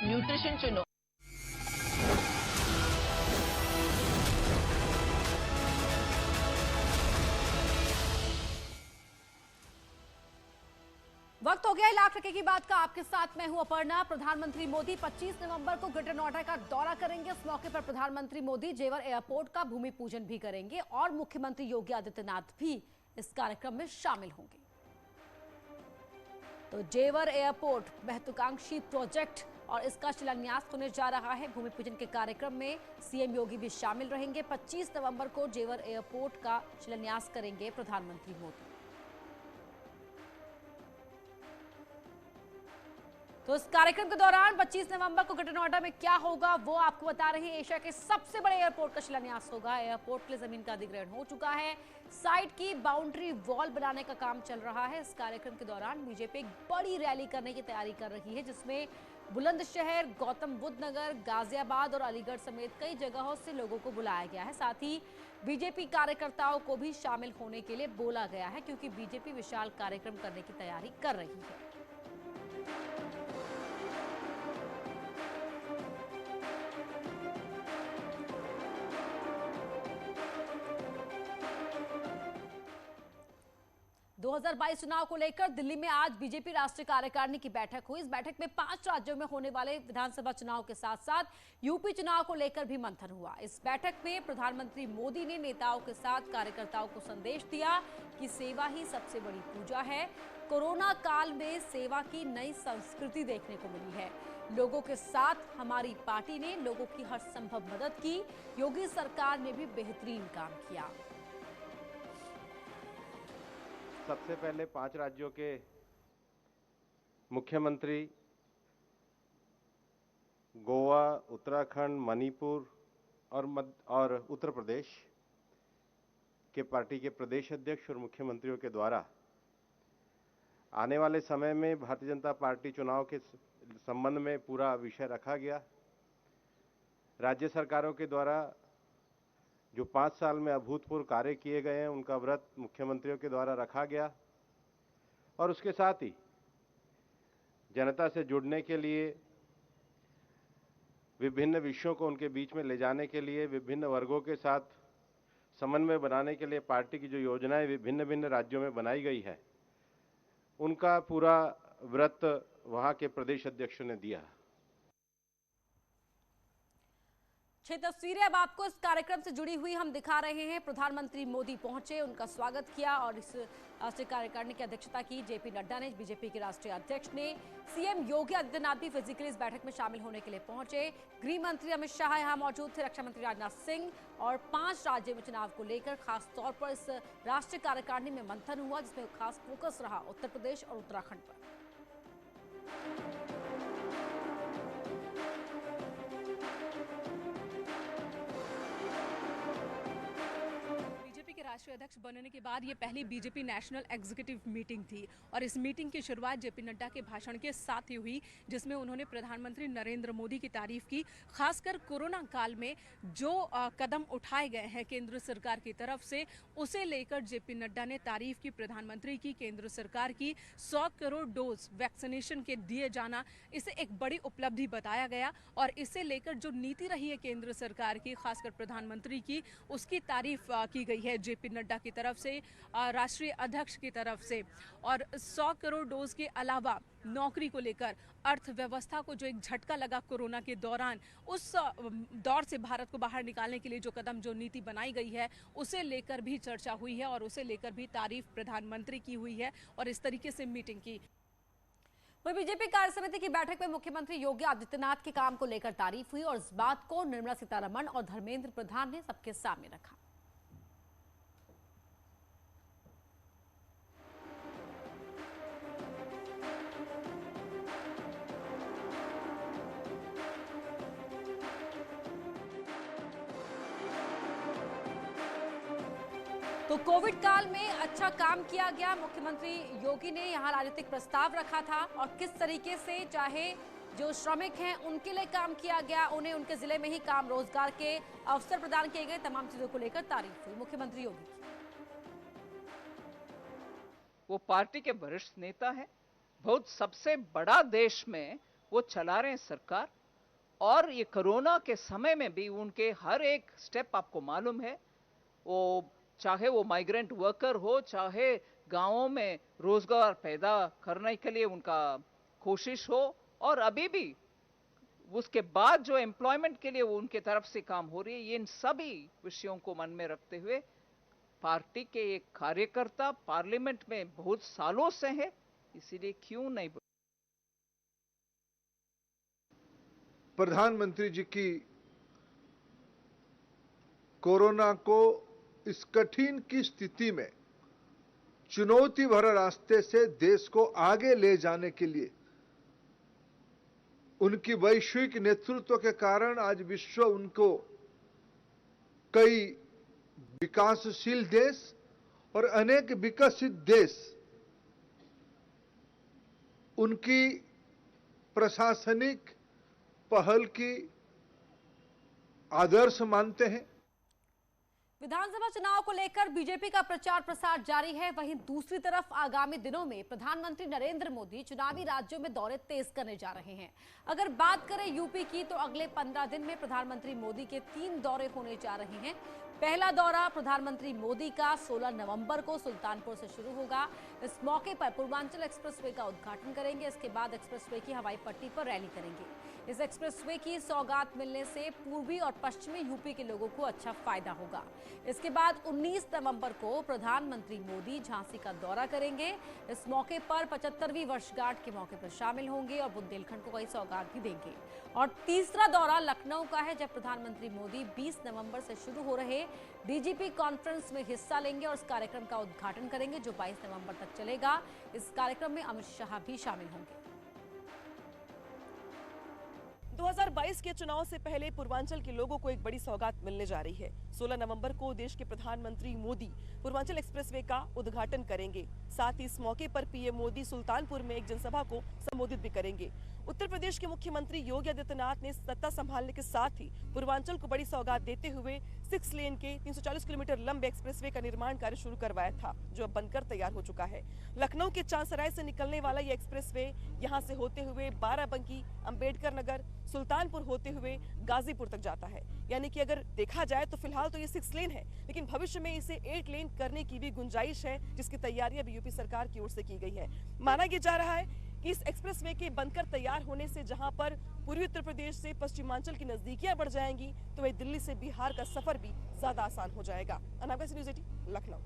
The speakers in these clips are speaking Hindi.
न्यूट्रिशन चुनो। वक्त हो गया लाख टके की बात का। आपके साथ मैं हूं अपर्णा। प्रधानमंत्री मोदी 25 नवंबर को ग्रेटर नोएडा का दौरा करेंगे। इस मौके पर प्रधानमंत्री मोदी जेवर एयरपोर्ट का भूमि पूजन भी करेंगे और मुख्यमंत्री योगी आदित्यनाथ भी इस कार्यक्रम में शामिल होंगे। तो जेवर एयरपोर्ट महत्वाकांक्षी प्रोजेक्ट और इसका शिलान्यास होने जा रहा है। भूमि पूजन के कार्यक्रम में सीएम योगी भी शामिल रहेंगे। 25 नवंबर को जेवर एयरपोर्ट का शिलान्यास करेंगे प्रधानमंत्री मोदी। तो इस कार्यक्रम के दौरान 25 नवंबर को ग्रेटर नोएडा में क्या होगा वो आपको बता रहे हैं। एशिया के सबसे बड़े एयरपोर्ट का शिलान्यास होगा। एयरपोर्ट के लिए जमीन का अधिग्रहण हो चुका है। साइट की बाउंड्री वॉल बनाने का काम चल रहा है। इस कार्यक्रम के दौरान बीजेपी एक बड़ी रैली करने की तैयारी कर रही है, जिसमें बुलंदशहर, गौतम बुद्ध नगर, गाजियाबाद और अलीगढ़ समेत कई जगहों से लोगों को बुलाया गया है। साथ ही बीजेपी कार्यकर्ताओं को भी शामिल होने के लिए बोला गया है, क्योंकि बीजेपी विशाल कार्यक्रम करने की तैयारी कर रही है। दो 2022 चुनाव को लेकर दिल्ली में आज बीजेपी राष्ट्रीय कार्यकारिणी की बैठक हुई। इस बैठक में 5 राज्यों में होने वाले विधानसभा चुनाव के साथ साथ यूपी चुनाव को लेकर भी मंथन हुआ। इस बैठक में प्रधानमंत्री मोदी ने नेताओं के साथ कार्यकर्ताओं को संदेश दिया कि सेवा ही सबसे बड़ी पूजा है। कोरोना काल में सेवा की नई संस्कृति देखने को मिली है। लोगों के साथ हमारी पार्टी ने लोगों की हर संभव मदद की। योगी सरकार ने भी बेहतरीन काम किया। सबसे पहले 5 राज्यों के मुख्यमंत्री गोवा, उत्तराखंड, मणिपुर और उत्तर प्रदेश के पार्टी के प्रदेश अध्यक्ष और मुख्यमंत्रियों के द्वारा आने वाले समय में भारतीय जनता पार्टी चुनाव के संबंध में पूरा विषय रखा गया। राज्य सरकारों के द्वारा जो 5 साल में अभूतपूर्व कार्य किए गए हैं, उनका व्रत मुख्यमंत्रियों के द्वारा रखा गया और उसके साथ ही जनता से जुड़ने के लिए, विभिन्न विषयों को उनके बीच में ले जाने के लिए, विभिन्न वर्गों के साथ समन्वय बनाने के लिए पार्टी की जो योजनाएं विभिन्न भिन्न राज्यों में बनाई गई है, उनका पूरा व्रत वहां के प्रदेश अध्यक्षों ने दिया। 6 तस्वीरें अब आपको इस कार्यक्रम से जुड़ी हुई हम दिखा रहे हैं। प्रधानमंत्री मोदी पहुंचे, उनका स्वागत किया और इस राष्ट्रीय कार्यकारिणी की अध्यक्षता की जेपी नड्डा ने, बीजेपी के राष्ट्रीय अध्यक्ष ने। सीएम योगी आदित्यनाथ भी फिजिकली इस बैठक में शामिल होने के लिए पहुंचे। गृह मंत्री अमित शाह यहां मौजूद थे, रक्षा मंत्री राजनाथ सिंह और 5 राज्यों में चुनाव को लेकर खास तौर पर इस राष्ट्रीय कार्यकारिणी में मंथन हुआ, जिसमें खास फोकस रहा उत्तर प्रदेश और उत्तराखंड पर। राष्ट्रीय अध्यक्ष बनने के बाद ये पहली बीजेपी नेशनल एग्जीक्यूटिव मीटिंग थी और इस मीटिंग की शुरुआत जेपी नड्डा के भाषण के साथ ही हुई, जिसमें उन्होंने प्रधानमंत्री नरेंद्र मोदी की तारीफ की। खासकर कोरोना काल में जो कदम उठाए गए हैं केंद्र सरकार की तरफ से, उसे लेकर जेपी नड्डा ने तारीफ की प्रधानमंत्री की, केंद्र सरकार की। 100 करोड़ डोज वैक्सीनेशन के दिए जाना, इसे एक बड़ी उपलब्धि बताया गया और इसे लेकर जो नीति रही है केंद्र सरकार की, खासकर प्रधानमंत्री की, उसकी तारीफ की गई है जेपी नड्डा की तरफ से, राष्ट्रीय अध्यक्ष की तरफ से। और 100 करोड़ डोज के अलावा नौकरी को लेकर, अर्थव्यवस्था को जो एक झटका लगा कोरोना के दौरान, उस दौर से भारत को बाहर निकालने के लिए जो कदम, जो नीति बनाई गई है, उसे लेकर भी चर्चा हुई है और उसे लेकर भी तारीफ प्रधानमंत्री की हुई है और इस तरीके से मीटिंग की। वहीं बीजेपी कार्य समिति की बैठक में मुख्यमंत्री योगी आदित्यनाथ के काम को लेकर तारीफ हुई और इस बात को निर्मला सीतारमण और धर्मेंद्र प्रधान ने सबके सामने रखा। तो कोविड काल में अच्छा काम किया गया। मुख्यमंत्री योगी ने यहां राजनीतिक प्रस्ताव रखा था और किस तरीके से चाहे जो श्रमिक हैं उनके लिए काम किया गया, उन्हें उनके जिले में ही काम रोजगार के अवसर प्रदान किए गए, तमाम चीजों को लेकर तारीफ हुई मुख्यमंत्री योगी की। वो पार्टी के वरिष्ठ नेता है, बहुत सबसे बड़ा देश में वो चला रहे हैं सरकार। और ये कोरोना के समय में भी उनके हर एक स्टेप आपको मालूम है, वो चाहे वो माइग्रेंट वर्कर हो, चाहे गांवों में रोजगार पैदा करने के लिए उनका कोशिश हो, और अभी भी उसके बाद जो एम्प्लॉयमेंट के लिए वो उनके तरफ से काम हो रही है, ये इन सभी विषयों को मन में रखते हुए पार्टी के एक कार्यकर्ता पार्लियामेंट में बहुत सालों से है, इसीलिए क्यों नहीं। प्रधानमंत्री जी की कोरोना को इस कठिन की स्थिति में चुनौती भरे रास्ते से देश को आगे ले जाने के लिए उनकी वैश्विक नेतृत्व के कारण आज विश्व उनको कई विकासशील देश और अनेक विकसित देश उनकी प्रशासनिक पहल की आदर्श मानते हैं। विधानसभा चुनाव को लेकर बीजेपी का प्रचार प्रसार जारी है। वहीं दूसरी तरफ आगामी दिनों में प्रधानमंत्री नरेंद्र मोदी चुनावी राज्यों में दौरे तेज करने जा रहे हैं। अगर बात करें यूपी की, तो अगले 15 दिन में प्रधानमंत्री मोदी के 3 दौरे होने जा रहे हैं। पहला दौरा प्रधानमंत्री मोदी का 16 नवंबर को सुल्तानपुर से शुरू होगा। इस मौके पर पूर्वांचल एक्सप्रेसवे का उद्घाटन करेंगे। इसके बाद एक्सप्रेसवे की हवाई पट्टी पर रैली करेंगे। इस एक्सप्रेसवे की सौगात मिलने से पूर्वी और पश्चिमी यूपी के लोगों को अच्छा फायदा होगा। इसके बाद 19 नवंबर को प्रधानमंत्री मोदी झांसी का दौरा करेंगे। इस मौके पर 75वीं वर्षगांठ के मौके पर शामिल होंगे और बुंदेलखंड को कई सौगात भी देंगे। और तीसरा दौरा लखनऊ का है, जब प्रधानमंत्री मोदी 20 नवंबर से शुरू हो रहे डीजीपी कॉन्फ्रेंस में हिस्सा लेंगे और इस कार्यक्रम का उद्घाटन करेंगे, जो 22 नवंबर तक चलेगा। इस कार्यक्रम में अमित शाह भी शामिल होंगे। 2022 के चुनाव से पहले पूर्वांचल के लोगों को एक बड़ी सौगात मिलने जा रही है। 16 नवंबर को देश के प्रधानमंत्री मोदी पूर्वांचल एक्सप्रेसवे का उद्घाटन करेंगे। साथ ही इस मौके पर पीएम मोदी सुल्तानपुर में एक जनसभा को संबोधित भी करेंगे। उत्तर प्रदेश के मुख्यमंत्री योगी आदित्यनाथ ने सत्ता संभालने के साथ ही पूर्वांचल को बड़ी सौगात देते हुए 6 लेन के 340 किलोमीटर लंबे एक्सप्रेसवे का निर्माण कार्य शुरू करवाया था, जो अब बनकर तैयार हो चुका है। लखनऊ के चांसराय से निकलने वाला ये एक्सप्रेसवे यहां से होते हुए बाराबंकी, अंबेडकर नगर, सुल्तानपुर होते हुए गाजीपुर तक जाता है। यानी कि अगर देखा जाए तो फिलहाल तो ये 6 लेन है, लेकिन भविष्य में इसे 8 लेन करने की भी गुंजाइश है, जिसकी तैयारी अभी यूपी सरकार की ओर से की गई है। माना यह जा रहा है कि इस एक्सप्रेसवे के बनकर तैयार होने से जहां पर पूर्वी उत्तर प्रदेश से पश्चिमांचल की नजदीकियां बढ़ जाएंगी, तो वही दिल्ली से बिहार का सफर भी ज्यादा आसान हो जाएगा। अनामिका न्यूज़ 18 लखनऊ।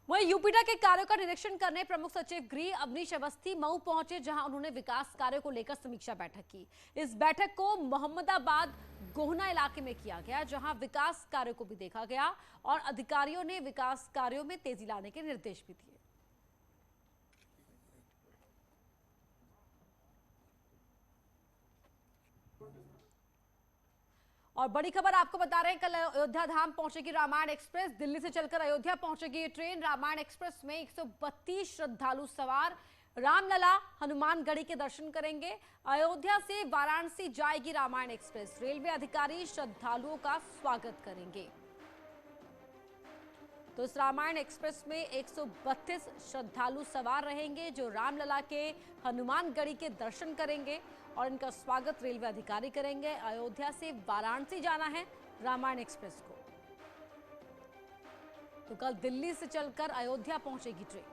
वहीं यूपीडा के कार्यों का निरीक्षण करने प्रमुख सचिव गृह अवनीश अवस्थी मऊ पहुंचे, जहां उन्होंने विकास कार्यों को लेकर समीक्षा बैठक की। इस बैठक को मोहम्मदाबाद गोहना इलाके में किया गया, जहां विकास कार्यों को भी देखा गया और अधिकारियों ने विकास कार्यों में तेजी लाने के निर्देश भी दिए। और बड़ी खबर आपको बता रहे हैं, कल अयोध्या धाम पहुंचेगी रामायण एक्सप्रेस। दिल्ली से चलकर अयोध्या पहुंचेगी ये ट्रेन। रामायण एक्सप्रेस में 132 श्रद्धालु सवार रामलला हनुमानगढ़ी के दर्शन करेंगे। अयोध्या से वाराणसी जाएगी रामायण एक्सप्रेस। रेलवे अधिकारी श्रद्धालुओं का स्वागत करेंगे। तो इस रामायण एक्सप्रेस में 132 श्रद्धालु सवार रहेंगे, जो रामलला के हनुमानगढ़ी के दर्शन करेंगे और इनका स्वागत रेलवे अधिकारी करेंगे। अयोध्या से वाराणसी जाना है रामायण एक्सप्रेस को, तो कल दिल्ली से चलकर अयोध्या पहुंचेगी ट्रेन।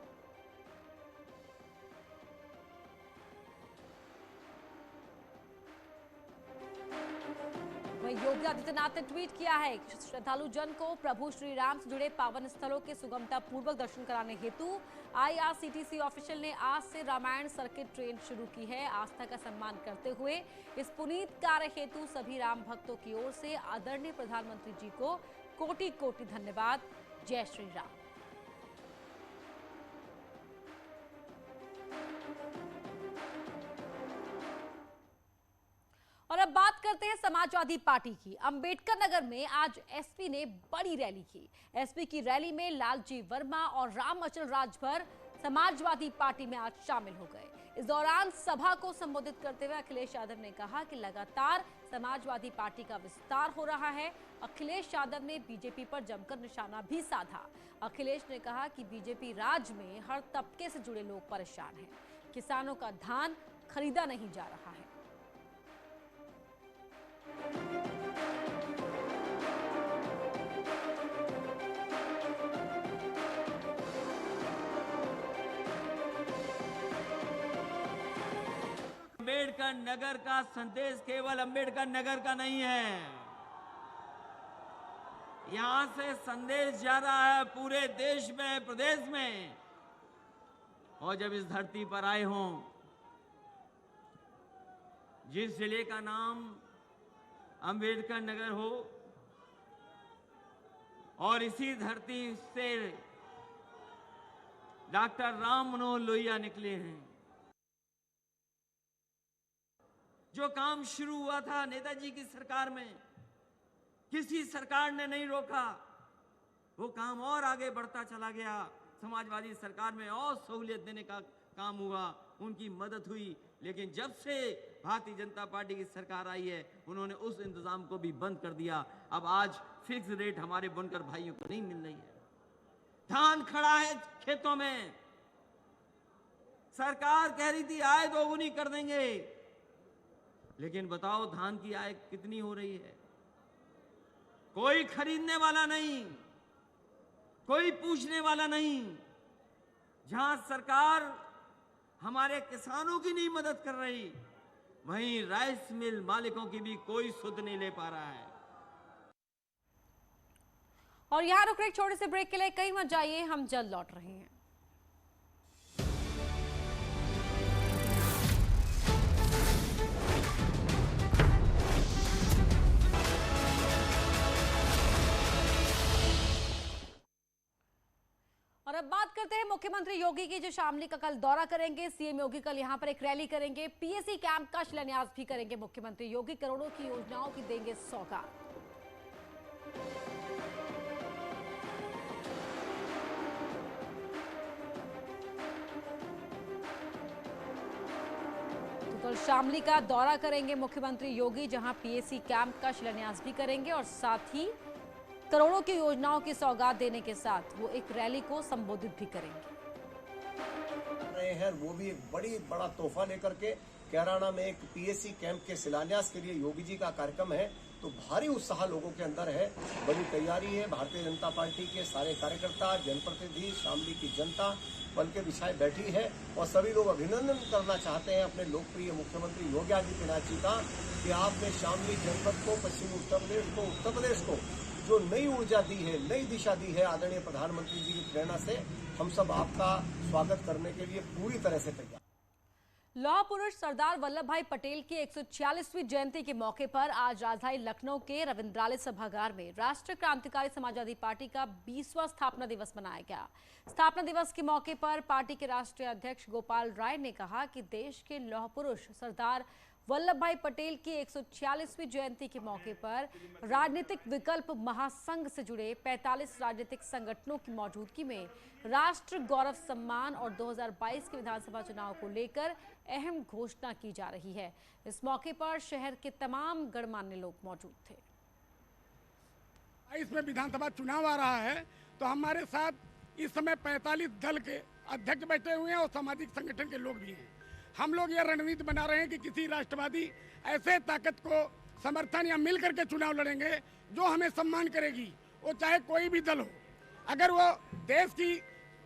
वहीं योगी आदित्यनाथ ने ट्वीट किया है, श्रद्धालु जन को प्रभु श्री राम से जुड़े पावन स्थलों के सुगमता पूर्वक दर्शन कराने हेतु IRCTC ऑफिशियल ने आज से रामायण सर्किट ट्रेन शुरू की है। आस्था का सम्मान करते हुए इस पुनीत कार्य हेतु सभी राम भक्तों की ओर से आदरणीय प्रधानमंत्री जी को कोटि कोटि धन्यवाद। जय श्री राम। और अब बात करते हैं समाजवादी पार्टी की। अंबेडकर नगर में आज एसपी ने बड़ी रैली की। एसपी की रैली में लालजी वर्मा और राम अचल राजभर समाजवादी पार्टी में आज शामिल हो गए। इस दौरान सभा को संबोधित करते हुए अखिलेश यादव ने कहा कि लगातार समाजवादी पार्टी का विस्तार हो रहा है। अखिलेश यादव ने बीजेपी पर जमकर निशाना भी साधा। अखिलेश ने कहा कि बीजेपी राज में हर तबके से जुड़े लोग परेशान हैं। किसानों का धान खरीदा नहीं जा रहा है। अम्बेडकर नगर का संदेश केवल अम्बेडकर नगर का नहीं है, यहां से संदेश जा रहा है पूरे देश में, प्रदेश में। और जब इस धरती पर आए हों, जिस जिले का नाम अम्बेडकर नगर हो, और इसी धरती से डॉक्टर राम मनोहर लोहिया निकले हैं। जो काम शुरू हुआ था नेताजी की सरकार में, किसी सरकार ने नहीं रोका, वो काम और आगे बढ़ता चला गया। समाजवादी सरकार में और सहूलियत देने का काम हुआ, उनकी मदद हुई। लेकिन जब से भारतीय जनता पार्टी की सरकार आई है, उन्होंने उस इंतजाम को भी बंद कर दिया। अब आज फिक्स रेट हमारे बुनकर भाइयों को नहीं मिल रही है। धान खड़ा है खेतों में, सरकार कह रही थी आय दोगुनी कर देंगे, लेकिन बताओ धान की आय कितनी हो रही है? कोई खरीदने वाला नहीं, कोई पूछने वाला नहीं। जहां सरकार हमारे किसानों की नहीं मदद कर रही, वहीं राइस मिल मालिकों की भी कोई सुध नहीं ले पा रहा है। और यहाँ रुक रहे एक छोटे से ब्रेक के लिए, कहीं मत जाइए, हम जल्द लौट रहे हैं। और अब बात करते हैं मुख्यमंत्री योगी की, जो शामली का कल दौरा करेंगे। सीएम योगी कल यहां पर एक रैली करेंगे, पीएससी कैंप का शिलान्यास भी करेंगे मुख्यमंत्री योगी। करोड़ों की योजनाओं की देंगे सौगात। तो कल शामली का दौरा करेंगे मुख्यमंत्री योगी, जहां पीएससी कैंप का शिलान्यास भी करेंगे और साथ ही करोड़ों की योजनाओं की सौगात देने के साथ वो एक रैली को संबोधित भी करेंगे। रहे हैं वो भी एक बड़ा तोहफा लेकर के कैराना में एक पीएससी कैंप के शिलान्यास के लिए योगी जी का कार्यक्रम है, तो भारी उत्साह लोगों के अंदर है, बड़ी तैयारी है। भारतीय जनता पार्टी के सारे कार्यकर्ता, जनप्रतिनिधि, शामली की जनता पल के बिछाए बैठी है और सभी लोग अभिनंदन करना चाहते हैं अपने लोकप्रिय मुख्यमंत्री योगी आदित्यनाथ जी का कि आपने शामली जनपद को, पश्चिमी उत्तर प्रदेश को जो नई ऊर्जा दी है, नई दिशा दी है, आदरणीय प्रधानमंत्री जी की प्रेरणा से हम सब आपका स्वागत करने के लिए पूरी तरह से तैयार। लौह पुरुष सरदार वल्लभ भाई पटेल की 146वीं जयंती के मौके पर आज राजधानी लखनऊ के रविंद्रालय सभागार में राष्ट्रीय क्रांतिकारी समाजवादी पार्टी का 20वां स्थापना दिवस मनाया गया। स्थापना दिवस के मौके पर पार्टी के राष्ट्रीय अध्यक्ष गोपाल राय ने कहा कि देश के लौह पुरुष सरदार वल्लभ भाई पटेल की 146वीं जयंती के मौके पर राजनीतिक विकल्प महासंघ से जुड़े 45 राजनीतिक संगठनों की मौजूदगी में राष्ट्र गौरव सम्मान और 2022 के विधानसभा चुनाव को लेकर अहम घोषणा की जा रही है। इस मौके पर शहर के तमाम गणमान्य लोग मौजूद थे। इसमें विधानसभा चुनाव आ रहा है, तो हमारे साथ इस समय 45 दल के अध्यक्ष बैठे हुए हैं और सामाजिक संगठन के लोग भी हैं। हम लोग यह रणनीति बना रहे हैं कि किसी राष्ट्रवादी ऐसे ताकत को समर्थन या मिल करके चुनाव लड़ेंगे जो हमें सम्मान करेगी, वो चाहे कोई भी दल हो। अगर वो देश की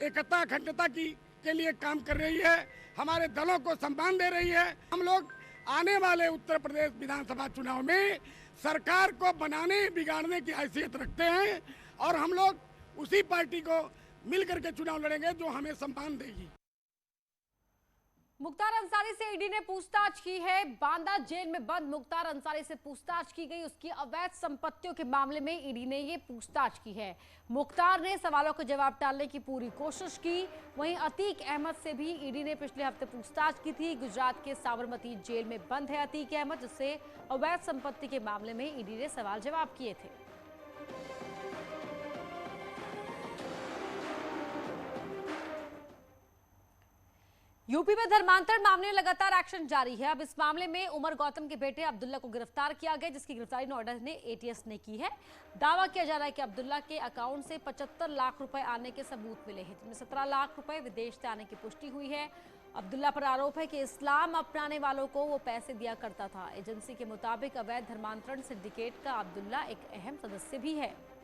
एकता अखंडता के लिए काम कर रही है, हमारे दलों को सम्मान दे रही है, हम लोग आने वाले उत्तर प्रदेश विधानसभा चुनाव में सरकार को बनाने बिगाड़ने की हैसियत रखते हैं और हम लोग उसी पार्टी को मिल करके चुनाव लड़ेंगे जो हमें सम्मान देगी। मुख्तार अंसारी से ईडी ने पूछताछ की है। बांदा जेल में बंद मुख्तार अंसारी से पूछताछ की गई। उसकी अवैध संपत्तियों के मामले में ईडी ने ये पूछताछ की है। मुख्तार ने सवालों का जवाब टालने की पूरी कोशिश की। वहीं अतीक अहमद से भी ईडी ने पिछले हफ्ते पूछताछ की थी। गुजरात के साबरमती जेल में बंद है अतीक अहमद, जिससे अवैध संपत्ति के मामले में ईडी ने सवाल जवाब किए थे। यूपी में धर्मांतरण मामले में लगातार एक्शन जारी है। अब इस मामले में उमर गौतम के बेटे अब्दुल्ला को गिरफ्तार किया गया, जिसकी गिरफ्तारी नोएडा ने एटीएस ने की है। दावा किया जा रहा है कि अब्दुल्ला के अकाउंट से 75 लाख रुपए आने के सबूत मिले हैं, जिनमें 17 लाख रुपए विदेश से आने की पुष्टि हुई है अब्दुल्ला पर आरोप है कि इस्लाम अपनाने वालों को वो पैसे दिया करता था। एजेंसी के मुताबिक अवैध धर्मांतरण सिंडिकेट का अब्दुल्ला एक अहम सदस्य भी है।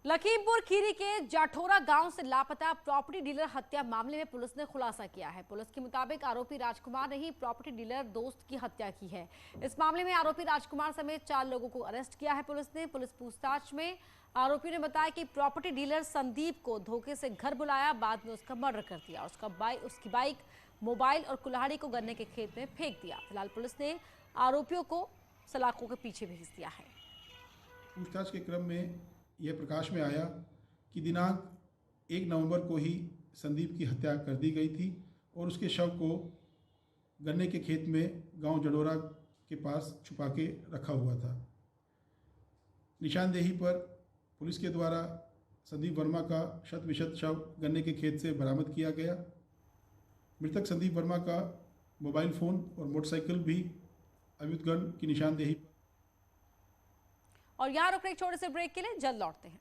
लखीमपुर खीरी के जाठोरा गांव से लापता प्रॉपर्टी डीलर हत्या मामले में पुलिस ने खुलासा किया है। पुलिस के मुताबिक आरोपी राजकुमार ने ही प्रॉपर्टी डीलर दोस्त की हत्या की है। इस मामले में आरोपी राजकुमार समेत 4 लोगों को अरेस्ट किया है पुलिस ने। पुलिस पूछताछ में आरोपी ने बताया कि प्रॉपर्टी डीलर संदीप को धोखे से घर बुलाया, बाद में उसका मर्डर कर दिया। उसकी बाइक, मोबाइल और कुल्हाड़ी को गन्ने के खेत में फेंक दिया। फिलहाल पुलिस ने आरोपियों को सलाखों के पीछे भेज दिया है। पूछताछ के क्रम में यह प्रकाश में आया कि दिनांक 1 नवंबर को ही संदीप की हत्या कर दी गई थी और उसके शव को गन्ने के खेत में गांव जडोरा के पास छुपा के रखा हुआ था। निशानदेही पर पुलिस के द्वारा संदीप वर्मा का शत-विशत शव गन्ने के खेत से बरामद किया गया। मृतक संदीप वर्मा का मोबाइल फ़ोन और मोटरसाइकिल भी अभियुक्त गण की निशानदेही। और यहाँ रुक रहे एक छोटे से ब्रेक के लिए, जल्द लौटते हैं।